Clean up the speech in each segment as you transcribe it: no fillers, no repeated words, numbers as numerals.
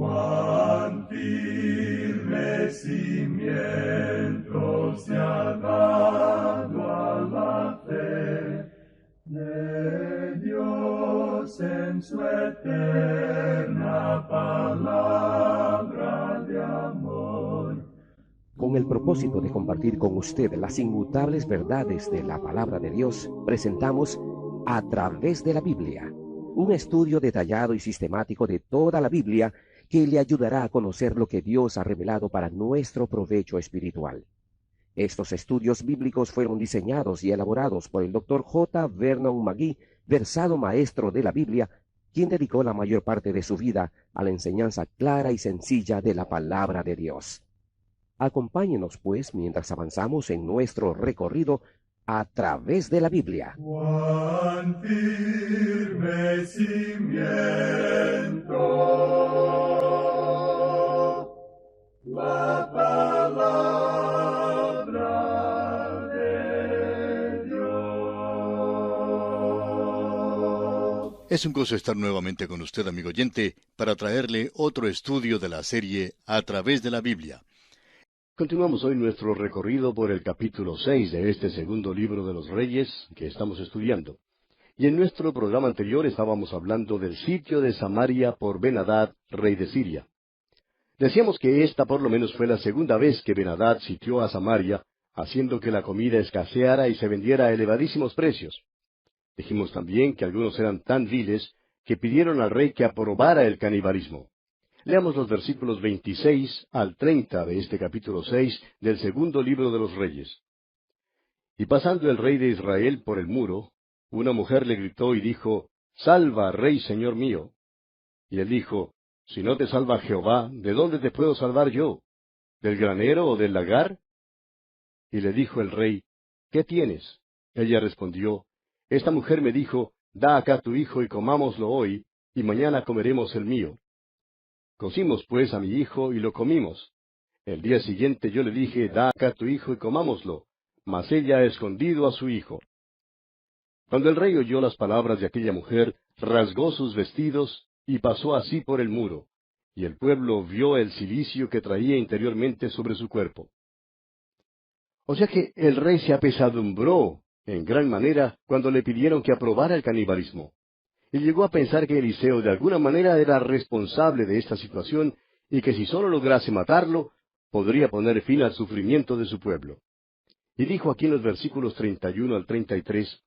Cuán firme cimiento se ha dado a la fe de Dios en su eterna palabra de amor. Con el propósito de compartir con usted las inmutables verdades de la palabra de Dios, presentamos A través de la Biblia, un estudio detallado y sistemático de toda la Biblia que le ayudará a conocer lo que Dios ha revelado para nuestro provecho espiritual. Estos estudios bíblicos fueron diseñados y elaborados por el Dr. J. Vernon McGee, versado maestro de la Biblia, quien dedicó la mayor parte de su vida a la enseñanza clara y sencilla de la palabra de Dios. Acompáñenos, pues, mientras avanzamos en nuestro recorrido a través de la Biblia. Cuán firme cimiento la palabra de Dios. Es un gozo estar nuevamente con usted, amigo oyente, para traerle otro estudio de la serie A través de la Biblia. Continuamos hoy nuestro recorrido por el capítulo 6 de este segundo libro de los Reyes que estamos estudiando. Y en nuestro programa anterior estábamos hablando del sitio de Samaria por Ben-Hadad, rey de Siria. Decíamos que esta por lo menos fue la segunda vez que Ben-Hadad sitió a Samaria, haciendo que la comida escaseara y se vendiera a elevadísimos precios. Dijimos también que algunos eran tan viles que pidieron al rey que aprobara el canibalismo. Leamos los versículos 26 al 30 de este capítulo 6 del segundo libro de los Reyes. Y pasando el rey de Israel por el muro, una mujer le gritó y dijo, «Salva, rey, señor mío». Y él dijo, «Si no te salva Jehová, ¿de dónde te puedo salvar yo? ¿Del granero o del lagar?» Y le dijo el rey, «¿Qué tienes?» Ella respondió, «Esta mujer me dijo, da acá tu hijo y comámoslo hoy, y mañana comeremos el mío». Cocimos pues a mi hijo y lo comimos. El día siguiente yo le dije, da acá tu hijo y comámoslo, mas ella ha escondido a su hijo. Cuando el rey oyó las palabras de aquella mujer, rasgó sus vestidos y pasó así por el muro, y el pueblo vio el cilicio que traía interiormente sobre su cuerpo. O sea que el rey se apesadumbró en gran manera cuando le pidieron que aprobara el canibalismo. Y llegó a pensar que Eliseo de alguna manera era responsable de esta situación y que si solo lograse matarlo, podría poner fin al sufrimiento de su pueblo. Y dijo aquí en los versículos 31 al 33,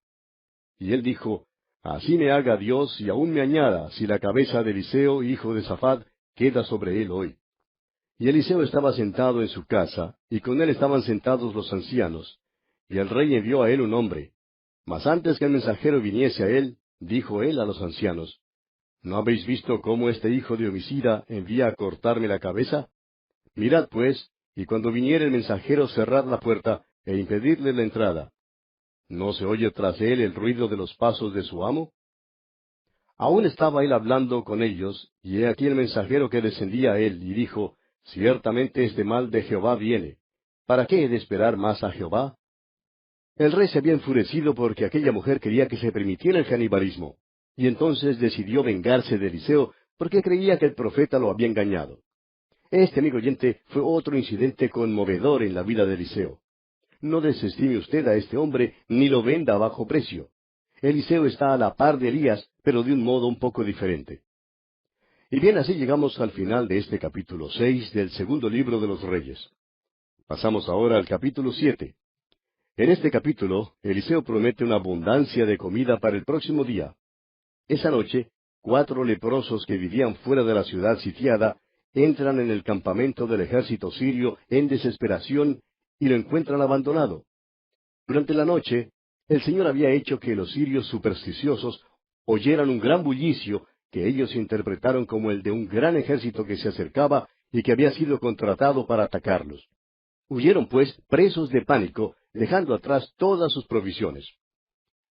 y él dijo, «Así me haga Dios y aún me añada, si la cabeza de Eliseo, hijo de Safat, queda sobre él hoy». Y Eliseo estaba sentado en su casa, y con él estaban sentados los ancianos, y el rey envió a él un hombre. Mas antes que el mensajero viniese a él, dijo él a los ancianos, ¿no habéis visto cómo este hijo de homicida envía a cortarme la cabeza? Mirad pues, y cuando viniere el mensajero cerrad la puerta e impedidle la entrada. ¿No se oye tras él el ruido de los pasos de su amo? Aún estaba él hablando con ellos, y he aquí el mensajero que descendía a él, y dijo, ciertamente este mal de Jehová viene. ¿Para qué he de esperar más a Jehová? El rey se había enfurecido porque aquella mujer quería que se permitiera el canibalismo, y entonces decidió vengarse de Eliseo porque creía que el profeta lo había engañado. Este, amigo oyente, fue otro incidente conmovedor en la vida de Eliseo. No desestime usted a este hombre ni lo venda a bajo precio. Eliseo está a la par de Elías, pero de un modo un poco diferente. Y bien, así llegamos al final de este capítulo 6 del segundo libro de los Reyes. Pasamos ahora al capítulo 7. En este capítulo, Eliseo promete una abundancia de comida para el próximo día. Esa noche, 4 leprosos que vivían fuera de la ciudad sitiada entran en el campamento del ejército sirio en desesperación y lo encuentran abandonado. Durante la noche, el Señor había hecho que los sirios supersticiosos oyeran un gran bullicio que ellos interpretaron como el de un gran ejército que se acercaba y que había sido contratado para atacarlos. Huyeron, pues, presos de pánico, dejando atrás todas sus provisiones.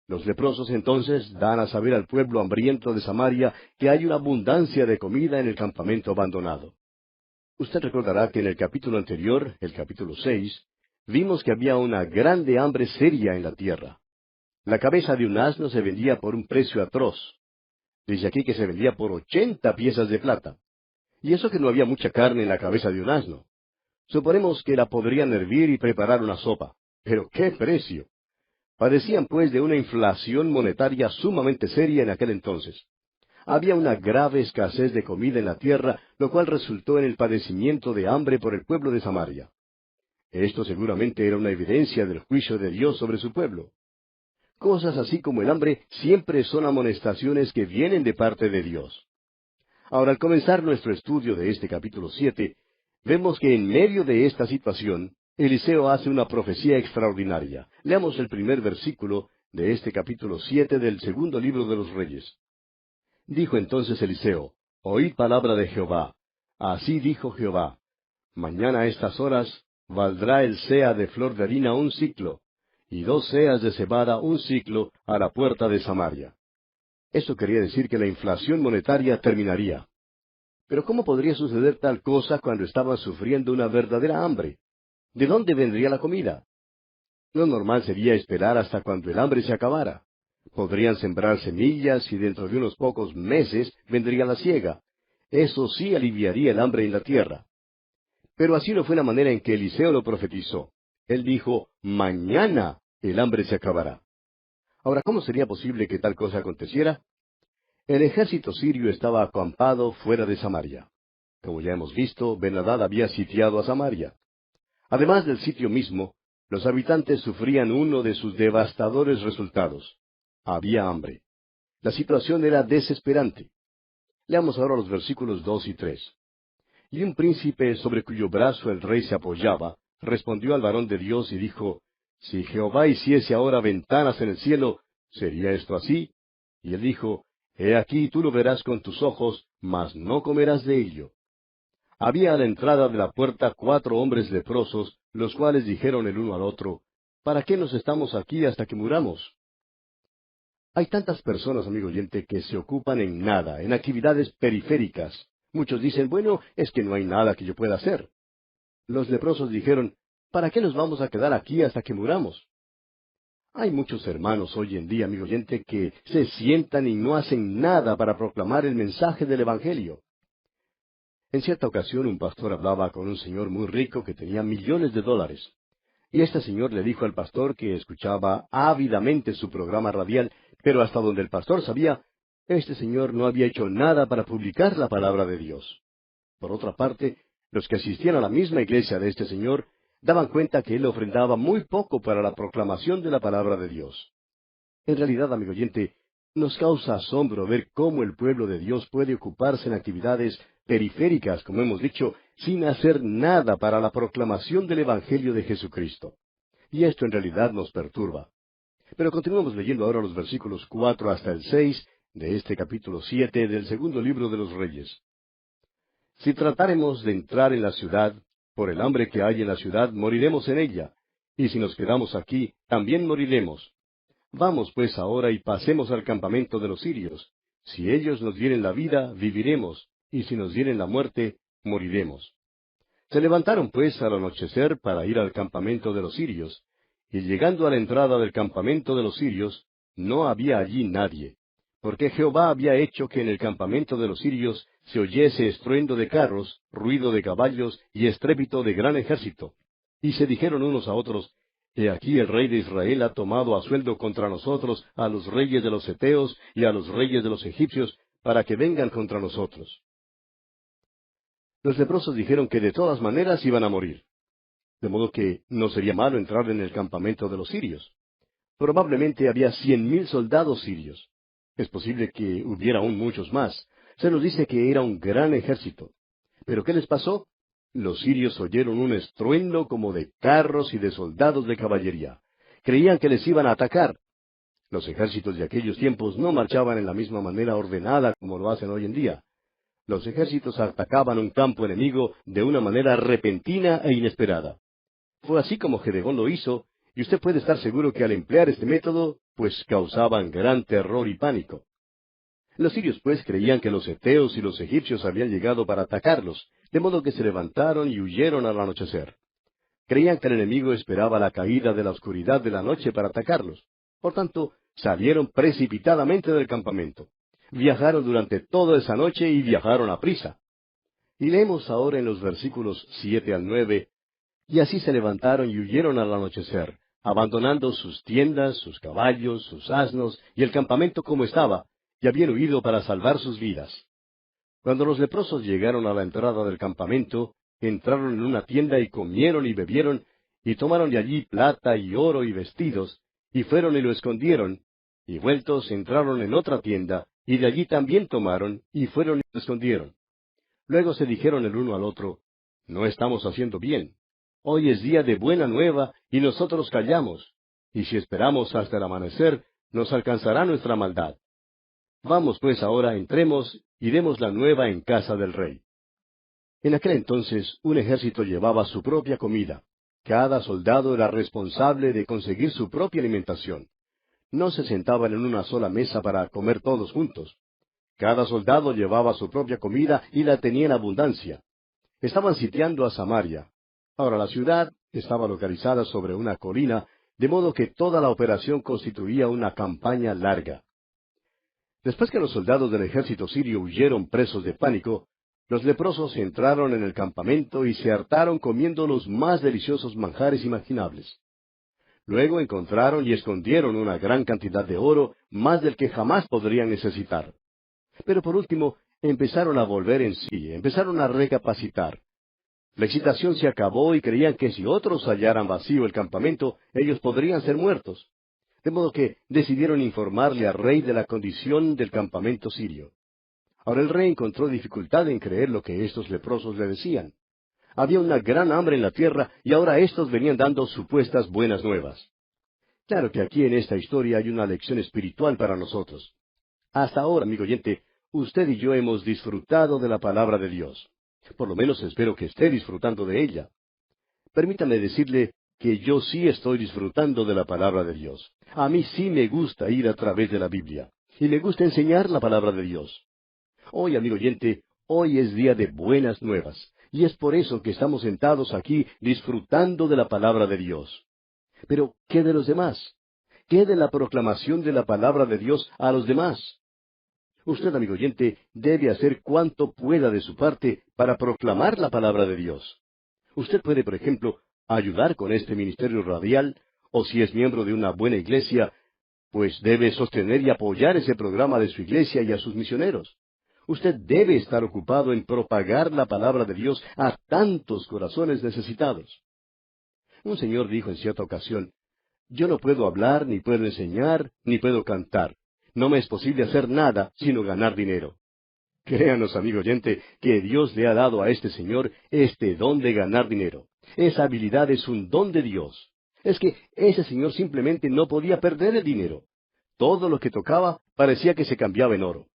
Los leprosos entonces dan a saber al pueblo hambriento de Samaria que hay una abundancia de comida en el campamento abandonado. Usted recordará que en el capítulo anterior, el capítulo 6, vimos que había una grande hambre seria en la tierra. La cabeza de un asno se vendía por un precio atroz. Dice aquí que se vendía por 80 piezas de plata. Y eso que no había mucha carne en la cabeza de un asno. Suponemos que la podrían hervir y preparar una sopa. Pero ¡qué precio! Padecían pues de una inflación monetaria sumamente seria en aquel entonces. Había una grave escasez de comida en la tierra, lo cual resultó en el padecimiento de hambre por el pueblo de Samaria. Esto seguramente era una evidencia del juicio de Dios sobre su pueblo. Cosas así como el hambre siempre son amonestaciones que vienen de parte de Dios. Ahora, al comenzar nuestro estudio de este capítulo 7, vemos que en medio de esta situación, Eliseo hace una profecía extraordinaria. Leamos el primer versículo de este capítulo 7 del segundo libro de los Reyes. Dijo entonces Eliseo: Oíd palabra de Jehová. Así dijo Jehová: Mañana a estas horas valdrá el seah de flor de harina 1 siclo, y 2 seas de cebada 1 siclo a la puerta de Samaria. Eso quería decir que la inflación monetaria terminaría. Pero ¿cómo podría suceder tal cosa cuando estaban sufriendo una verdadera hambre? ¿De dónde vendría la comida? Lo normal sería esperar hasta cuando el hambre se acabara. Podrían sembrar semillas y dentro de unos pocos meses vendría la siega. Eso sí aliviaría el hambre en la tierra. Pero así no fue la manera en que Eliseo lo profetizó. Él dijo: mañana el hambre se acabará. Ahora, ¿cómo sería posible que tal cosa aconteciera? El ejército sirio estaba acampado fuera de Samaria. Como ya hemos visto, Ben-Hadad había sitiado a Samaria. Además del sitio mismo, los habitantes sufrían uno de sus devastadores resultados. Había hambre. La situación era desesperante. Leamos ahora los versículos 2 y 3. Y un príncipe sobre cuyo brazo el rey se apoyaba, respondió al varón de Dios y dijo: Si Jehová hiciese ahora ventanas en el cielo, ¿sería esto así? Y él dijo: He aquí tú lo verás con tus ojos, mas no comerás de ello. Había a la entrada de la puerta 4 hombres leprosos, los cuales dijeron el uno al otro: ¿Para qué nos estamos aquí hasta que muramos? Hay tantas personas, amigo oyente, que se ocupan en nada, en actividades periféricas. Muchos dicen: bueno, es que no hay nada que yo pueda hacer. Los leprosos dijeron: ¿para qué nos vamos a quedar aquí hasta que muramos? Hay muchos hermanos hoy en día, amigo oyente, que se sientan y no hacen nada para proclamar el mensaje del Evangelio. En cierta ocasión un pastor hablaba con un señor muy rico que tenía millones de dólares. Y este señor le dijo al pastor que escuchaba ávidamente su programa radial, pero hasta donde el pastor sabía, este señor no había hecho nada para publicar la palabra de Dios. Por otra parte, los que asistían a la misma iglesia de este señor daban cuenta que él ofrendaba muy poco para la proclamación de la palabra de Dios. En realidad, amigo oyente, nos causa asombro ver cómo el pueblo de Dios puede ocuparse en actividades periféricas, como hemos dicho, sin hacer nada para la proclamación del Evangelio de Jesucristo. Y esto en realidad nos perturba. Pero continuamos leyendo ahora los versículos 4 hasta el 6 de este capítulo 7 del segundo libro de los Reyes. Si tratáremos de entrar en la ciudad, por el hambre que hay en la ciudad, moriremos en ella, y si nos quedamos aquí, también moriremos. Vamos pues ahora y pasemos al campamento de los sirios. Si ellos nos dieren la vida, viviremos, y si nos dieren la muerte, moriremos. Se levantaron pues al anochecer para ir al campamento de los sirios, y llegando a la entrada del campamento de los sirios, no había allí nadie, porque Jehová había hecho que en el campamento de los sirios se oyese estruendo de carros, ruido de caballos y estrépito de gran ejército. Y se dijeron unos a otros: He aquí el rey de Israel ha tomado a sueldo contra nosotros a los reyes de los heteos y a los reyes de los egipcios, para que vengan contra nosotros. Los leprosos dijeron que de todas maneras iban a morir. De modo que no sería malo entrar en el campamento de los sirios. Probablemente había 100,000 soldados sirios. Es posible que hubiera aún muchos más. Se nos dice que era un gran ejército. ¿Pero qué les pasó? Los sirios oyeron un estruendo como de carros y de soldados de caballería. Creían que les iban a atacar. Los ejércitos de aquellos tiempos no marchaban en la misma manera ordenada como lo hacen hoy en día. Los ejércitos atacaban un campo enemigo de una manera repentina e inesperada. Fue así como Gedeón lo hizo, y usted puede estar seguro que al emplear este método, pues causaban gran terror y pánico. Los sirios pues creían que los heteos y los egipcios habían llegado para atacarlos, de modo que se levantaron y huyeron al anochecer. Creían que el enemigo esperaba la caída de la oscuridad de la noche para atacarlos. Por tanto, salieron precipitadamente del campamento. Viajaron durante toda esa noche y viajaron a prisa. Y leemos ahora en los versículos 7 al 9, y así se levantaron y huyeron al anochecer, abandonando sus tiendas, sus caballos, sus asnos y el campamento como estaba, y habían huido para salvar sus vidas. Cuando los leprosos llegaron a la entrada del campamento, entraron en una tienda y comieron y bebieron, y tomaron de allí plata y oro y vestidos, y fueron y lo escondieron, y vueltos entraron en otra tienda, y de allí también tomaron, y fueron y lo escondieron. Luego se dijeron el uno al otro, no estamos haciendo bien. Hoy es día de buena nueva, y nosotros callamos, y si esperamos hasta el amanecer, nos alcanzará nuestra maldad. Vamos pues ahora, entremos, y demos la nueva en casa del rey. En aquel entonces, un ejército llevaba su propia comida. Cada soldado era responsable de conseguir su propia alimentación. No se sentaban en una sola mesa para comer todos juntos. Cada soldado llevaba su propia comida y la tenía en abundancia. Estaban sitiando a Samaria. Ahora la ciudad estaba localizada sobre una colina, de modo que toda la operación constituía una campaña larga. Después que los soldados del ejército sirio huyeron presos de pánico, los leprosos entraron en el campamento y se hartaron comiendo los más deliciosos manjares imaginables. Luego encontraron y escondieron una gran cantidad de oro, más del que jamás podrían necesitar. Pero por último, empezaron a volver en sí, empezaron a recapacitar. La excitación se acabó y creían que si otros hallaran vacío el campamento, ellos podrían ser muertos. De modo que decidieron informarle al rey de la condición del campamento sirio. Ahora el rey encontró dificultad en creer lo que estos leprosos le decían. Había una gran hambre en la tierra y ahora éstos venían dando supuestas buenas nuevas. Claro que aquí en esta historia hay una lección espiritual para nosotros. Hasta ahora, amigo oyente, usted y yo hemos disfrutado de la palabra de Dios. Por lo menos espero que esté disfrutando de ella. Permítame decirle que yo sí estoy disfrutando de la palabra de Dios. A mí sí me gusta ir a través de la Biblia. Y me gusta enseñar la palabra de Dios. Hoy, amigo oyente, hoy es día de buenas nuevas. Y es por eso que estamos sentados aquí disfrutando de la palabra de Dios. Pero, ¿qué de los demás? ¿Qué de la proclamación de la palabra de Dios a los demás? Usted, amigo oyente, debe hacer cuanto pueda de su parte para proclamar la palabra de Dios. Usted puede, por ejemplo, ayudar con este ministerio radial, o si es miembro de una buena iglesia, pues debe sostener y apoyar ese programa de su iglesia y a sus misioneros. Usted debe estar ocupado en propagar la palabra de Dios a tantos corazones necesitados. Un señor dijo en cierta ocasión, yo no puedo hablar, ni puedo enseñar, ni puedo cantar. No me es posible hacer nada sino ganar dinero. Créanos, amigo oyente, que Dios le ha dado a este señor este don de ganar dinero. Esa habilidad es un don de Dios. Es que ese señor simplemente no podía perder el dinero. Todo lo que tocaba parecía que se cambiaba en oro.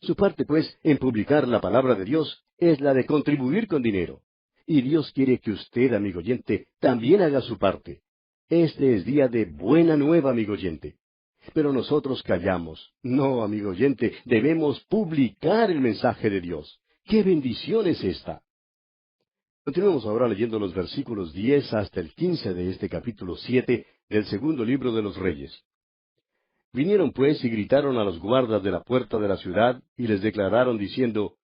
Su parte, pues, en publicar la palabra de Dios es la de contribuir con dinero. Y Dios quiere que usted, amigo oyente, también haga su parte. Este es día de buena nueva, amigo oyente. Pero nosotros callamos. No, amigo oyente, debemos publicar el mensaje de Dios. ¡Qué bendición es esta! Continuemos ahora leyendo los versículos 10 hasta el 15 de este capítulo 7 del segundo libro de los Reyes. Vinieron pues y gritaron a los guardas de la puerta de la ciudad y les declararon diciendo,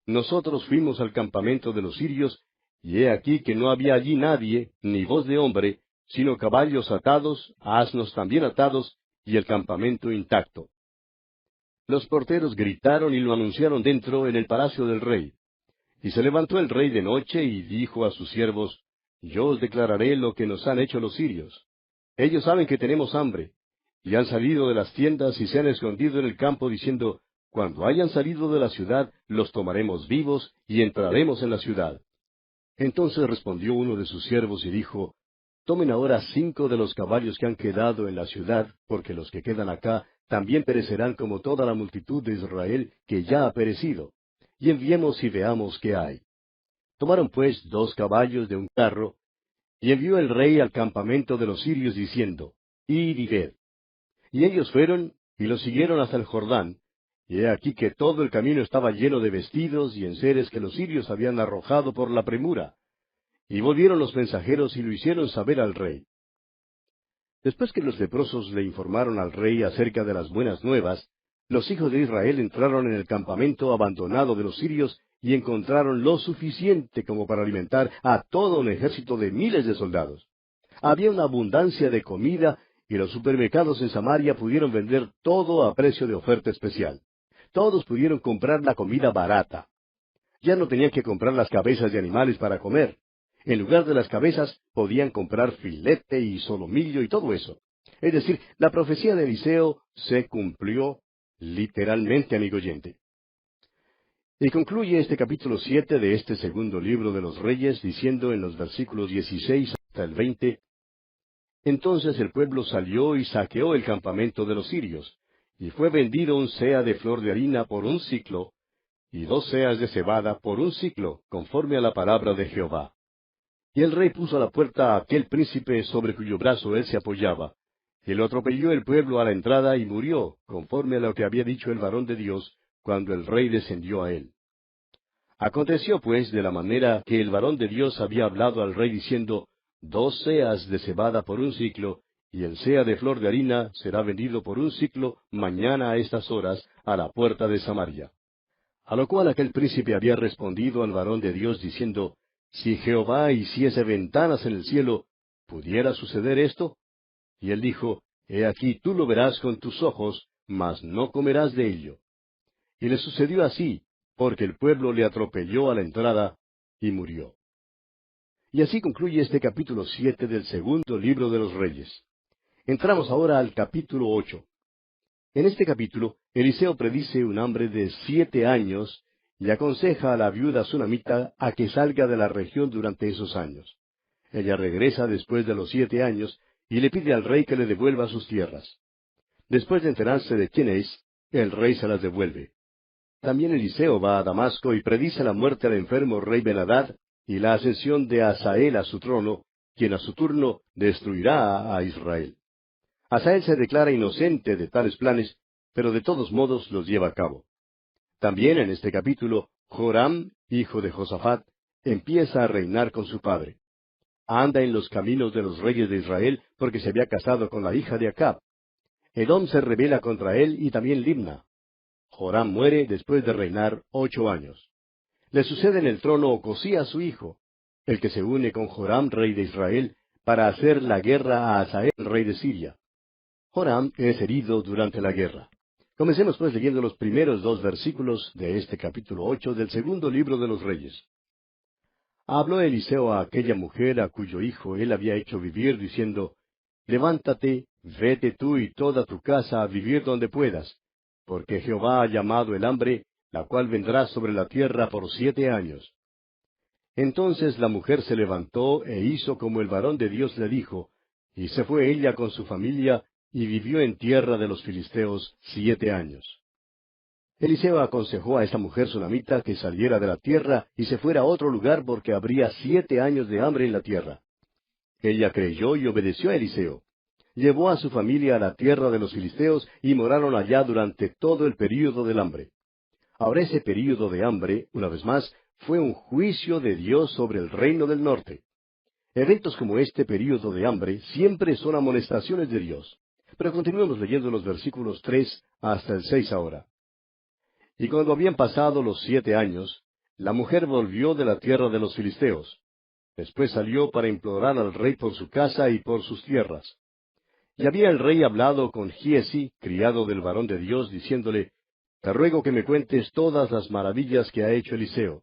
nosotros fuimos al campamento de los sirios, y he aquí que no había allí nadie, ni voz de hombre, sino caballos atados, asnos también atados, y el campamento intacto. Los porteros gritaron y lo anunciaron dentro en el palacio del rey. Y se levantó el rey de noche y dijo a sus siervos, yo os declararé lo que nos han hecho los sirios. Ellos saben que tenemos hambre, y han salido de las tiendas y se han escondido en el campo diciendo, cuando hayan salido de la ciudad, los tomaremos vivos y entraremos en la ciudad. Entonces respondió uno de sus siervos y dijo, tomen ahora 5 de los caballos que han quedado en la ciudad, porque los que quedan acá también perecerán como toda la multitud de Israel que ya ha perecido, y enviemos y veamos qué hay. Tomaron pues 2 caballos de un carro, y envió el rey al campamento de los sirios diciendo, id y ved. Y ellos fueron y los siguieron hasta el Jordán, y he aquí que todo el camino estaba lleno de vestidos y enseres que los sirios habían arrojado por la premura. Y volvieron los mensajeros y lo hicieron saber al rey. Después que los leprosos le informaron al rey acerca de las buenas nuevas, los hijos de Israel entraron en el campamento abandonado de los sirios y encontraron lo suficiente como para alimentar a todo un ejército de miles de soldados. Había una abundancia de comida y los supermercados en Samaria pudieron vender todo a precio de oferta especial. Todos pudieron comprar la comida barata. Ya no tenían que comprar las cabezas de animales para comer. En lugar de las cabezas podían comprar filete y solomillo y todo eso. Es decir, la profecía de Eliseo se cumplió literalmente, amigo oyente. Y concluye este capítulo 7 de este segundo libro de los Reyes diciendo en los versículos 16 hasta el 20: Entonces el pueblo salió y saqueó el campamento de los sirios, y fue vendido un seah de flor de harina por un siclo, y 2 seas de cebada por un siclo, conforme a la palabra de Jehová. Y el rey puso a la puerta a aquel príncipe sobre cuyo brazo él se apoyaba, y lo atropelló el pueblo a la entrada y murió, conforme a lo que había dicho el varón de Dios, cuando el rey descendió a él. Aconteció pues de la manera que el varón de Dios había hablado al rey diciendo: 2 seas de cebada por un siclo, y el seah de flor de harina será vendido por un siclo mañana a estas horas a la puerta de Samaria. A lo cual aquel príncipe había respondido al varón de Dios diciendo: Si Jehová hiciese ventanas en el cielo, ¿pudiera suceder esto? Y él dijo: He aquí tú lo verás con tus ojos, mas no comerás de ello. Y le sucedió así, porque el pueblo le atropelló a la entrada, y murió. Y así concluye este capítulo 7 del segundo libro de los Reyes. Entramos ahora al capítulo 8. En este capítulo, Eliseo predice un hambre de 7 años y aconseja a la viuda sunamita a que salga de la región durante esos años. Ella regresa después de los 7 años y le pide al rey que le devuelva sus tierras. Después de enterarse de quién es, el rey se las devuelve. También Eliseo va a Damasco y predice la muerte al enfermo rey Ben-Hadad y la ascensión de Hazael a su trono, quien a su turno destruirá a Israel. Hazael se declara inocente de tales planes, pero de todos modos los lleva a cabo. También en este capítulo, Joram, hijo de Josafat, empieza a reinar con su padre. Anda en los caminos de los reyes de Israel porque se había casado con la hija de Acab. Edom se rebela contra él y también Libna. Joram muere después de reinar 8 años. Le sucede en el trono Ocosías su hijo, el que se une con Joram, rey de Israel, para hacer la guerra a Hazael, rey de Siria. Joram es herido durante la guerra. Comencemos pues leyendo los primeros 2 versículos de este capítulo 8 del segundo libro de los Reyes. Habló Eliseo a aquella mujer a cuyo hijo él había hecho vivir, diciendo: Levántate, vete tú y toda tu casa a vivir donde puedas, porque Jehová ha llamado el hambre, la cual vendrá sobre la tierra por 7 años. Entonces la mujer se levantó e hizo como el varón de Dios le dijo, y se fue ella con su familia, y vivió en tierra de los filisteos 7 años. Eliseo aconsejó a esa mujer sunamita que saliera de la tierra y se fuera a otro lugar porque habría 7 años de hambre en la tierra. Ella creyó y obedeció a Eliseo. Llevó a su familia a la tierra de los filisteos y moraron allá durante todo el período del hambre. Ahora ese período de hambre, una vez más, fue un juicio de Dios sobre el reino del norte. Eventos como este período de hambre siempre son amonestaciones de Dios. Pero continuemos leyendo los versículos 3 hasta el 6 ahora. Y cuando habían pasado los 7 años, la mujer volvió de la tierra de los filisteos. Después salió para implorar al rey por su casa y por sus tierras. Y había el rey hablado con Giezi, criado del varón de Dios, diciéndole: Te ruego que me cuentes todas las maravillas que ha hecho Eliseo.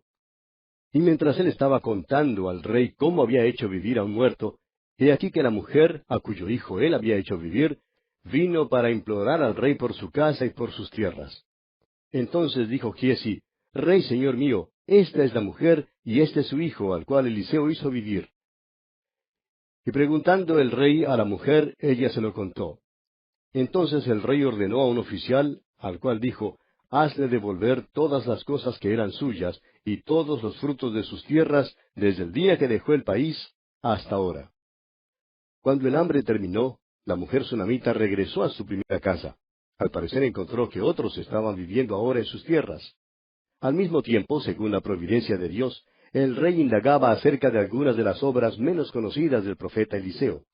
Y mientras él estaba contando al rey cómo había hecho vivir a un muerto, he aquí que la mujer, a cuyo hijo él había hecho vivir, vino para implorar al rey por su casa y por sus tierras. Entonces dijo Giezi: Rey, señor mío, esta es la mujer y este es su hijo, al cual Eliseo hizo vivir. Y preguntando el rey a la mujer, ella se lo contó. Entonces el rey ordenó a un oficial, al cual dijo: Hazle devolver todas las cosas que eran suyas, y todos los frutos de sus tierras, desde el día que dejó el país hasta ahora. Cuando el hambre terminó, la mujer sunamita regresó a su primera casa. Al parecer encontró que otros estaban viviendo ahora en sus tierras. Al mismo tiempo, según la providencia de Dios, el rey indagaba acerca de algunas de las obras menos conocidas del profeta Eliseo.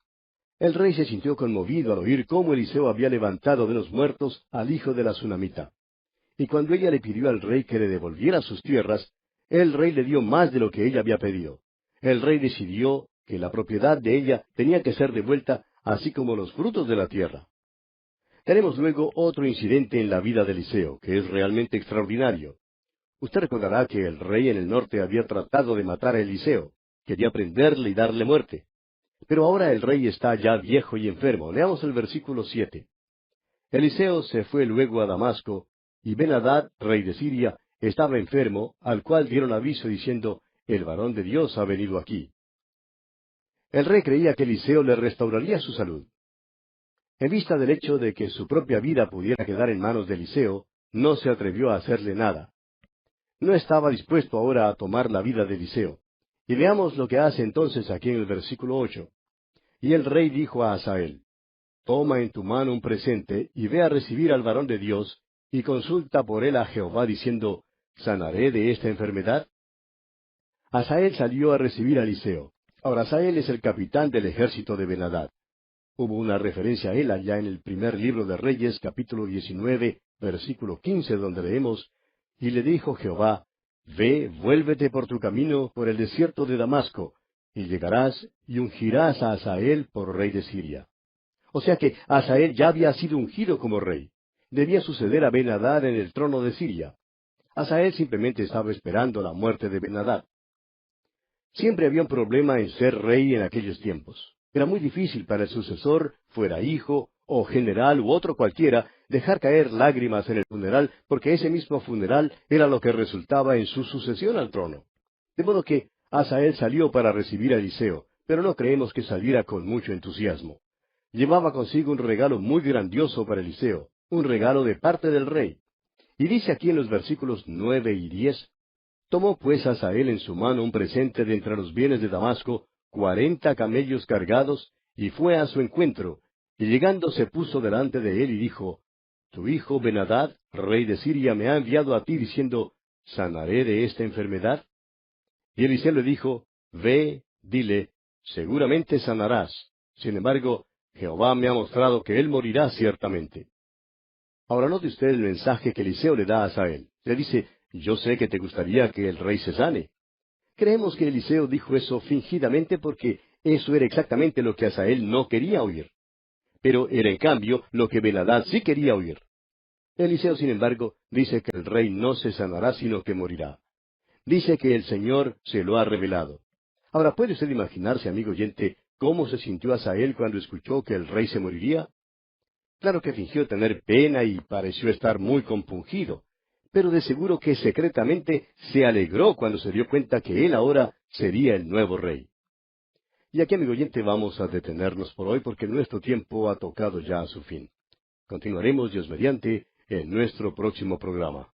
El rey se sintió conmovido al oír cómo Eliseo había levantado de los muertos al hijo de la sunamita. Y cuando ella le pidió al rey que le devolviera sus tierras, El rey le dio más de lo que ella había pedido. El rey decidió que la propiedad de ella tenía que ser devuelta, así como los frutos de la tierra. Tenemos luego otro incidente en la vida de Eliseo, que es realmente extraordinario. Usted recordará que el rey en el norte había tratado de matar a Eliseo. Quería prenderle y darle muerte. Pero ahora el rey está ya viejo y enfermo. Leamos el versículo 7. Eliseo se fue luego a Damasco, y Ben-Hadad, rey de Siria, estaba enfermo, al cual dieron aviso diciendo, el varón de Dios ha venido aquí. El rey creía que Eliseo le restauraría su salud. En vista del hecho de que su propia vida pudiera quedar en manos de Eliseo, no se atrevió a hacerle nada. No estaba dispuesto ahora a tomar la vida de Eliseo. Y veamos lo que hace entonces aquí en el versículo 8. Y el rey dijo a Hazael, toma en tu mano un presente, y ve a recibir al varón de Dios, y consulta por él a Jehová, diciendo, ¿sanaré de esta enfermedad? Hazael salió a recibir a Eliseo. Ahora, Hazael es el capitán del ejército de Ben-Hadad. Hubo una referencia a él allá en el primer libro de Reyes, capítulo 19, versículo 15, donde leemos, y le dijo Jehová, ve, vuélvete por tu camino por el desierto de Damasco, y llegarás y ungirás a Hazael por rey de Siria. O sea que Hazael ya había sido ungido como rey. Debía suceder a Ben-Hadad en el trono de Siria. Hazael simplemente estaba esperando la muerte de Ben-Hadad. Siempre había un problema en ser rey en aquellos tiempos. Era muy difícil para el sucesor, fuera hijo, o general, u otro cualquiera, dejar caer lágrimas en el funeral, porque ese mismo funeral era lo que resultaba en su sucesión al trono. De modo que Hazael salió para recibir a Eliseo, pero no creemos que saliera con mucho entusiasmo. Llevaba consigo un regalo muy grandioso para Eliseo, un regalo de parte del rey. Y dice aquí en los versículos 9 y 10, tomó pues Hazael en su mano un presente de entre los bienes de Damasco, 40 camellos cargados, y fue a su encuentro, y llegando se puso delante de él y dijo, tu hijo Ben-Hadad, rey de Siria, me ha enviado a ti diciendo, ¿sanaré de esta enfermedad? Y Eliseo le dijo, ve, dile, seguramente sanarás. Sin embargo, Jehová me ha mostrado que él morirá ciertamente. Ahora note usted el mensaje que Eliseo le da a Hazael. Le dice, yo sé que te gustaría que el rey se sane. Creemos que Eliseo dijo eso fingidamente porque eso era exactamente lo que Hazael no quería oír. Pero era en cambio lo que Ben-Hadad sí quería oír. Eliseo, sin embargo, dice que el rey no se sanará sino que morirá. Dice que el Señor se lo ha revelado. Ahora, ¿puede usted imaginarse, amigo oyente, cómo se sintió Hazael cuando escuchó que el rey se moriría? Claro que fingió tener pena y pareció estar muy compungido, pero de seguro que secretamente se alegró cuando se dio cuenta que él ahora sería el nuevo rey. Y aquí, amigo oyente, vamos a detenernos por hoy porque nuestro tiempo ha tocado ya a su fin. Continuaremos, Dios mediante, en nuestro próximo programa.